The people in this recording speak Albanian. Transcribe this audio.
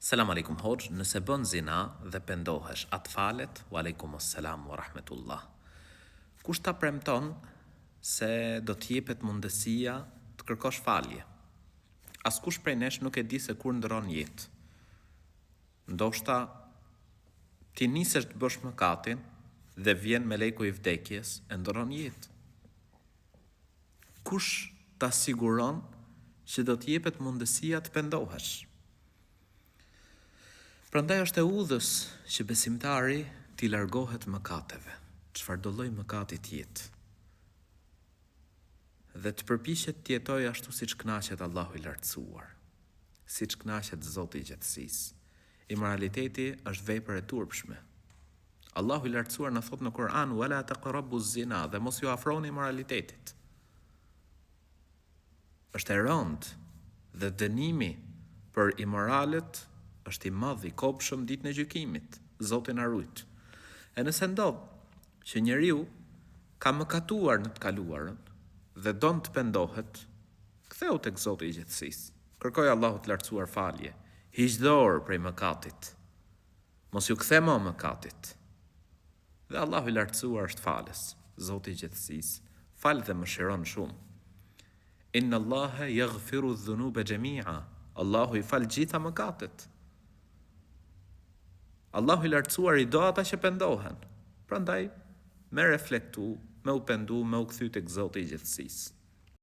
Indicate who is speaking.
Speaker 1: Selam aleikum hoxh, nëse bën zina dhe pendohesh, atë falet? Wa aleikum assalam wa rahmetullah. Kush ta premton se do t'jepet mundësia të kërkosh falje? Askush prej nesh nuk e di se kur ndron jetë. Ndoshta ti nisesh të bësh mëkatin dhe vjen meleku i vdekjes e ndron jetë. Kush ta siguron që do t'jepet mundësia të pendohesh? Prandaj është e udhës që besimtari t'i largohet mëkateve, çfarë do lloj mëkati të jetë, dhe të përpiqet të jetojë ashtu siç kënaqet Allahu i lartësuar, siç kënaqet Zoti i gjatësisë. Imoraliteti është vepër e turpshme. Allahu i lartësuar na thot në Kur'an: "Wala taqrabu zina", dhe mos ju afroni imoralitetit. Është e rëndë dhe dënimi për imoralet është i madh, i kopshëm ditën e gjykimit. Zoti na rujt. E nëse ndodh që njeriu ka mëkatuar në të kaluarën dhe don të pendohet, ktheu tek Zoti i gjatësisë. Kërkoj Allahut të lartësuar falje. Hiq dorë prej mëkatit. Mos ju kthe më mëkatit. Dhe Allahu i lartësuar është falës. Zoti i gjatësisë fal dhe mëshiron shumë. Inna Allaha yaghfiru dhunuba jami'a. Allahu i fal gjitha mëkatet. Allahu i lartësuar i do ata që pendohen. Prandaj, me reflektu, me u pendu, me u kthy tek Zoti i gjatësisë.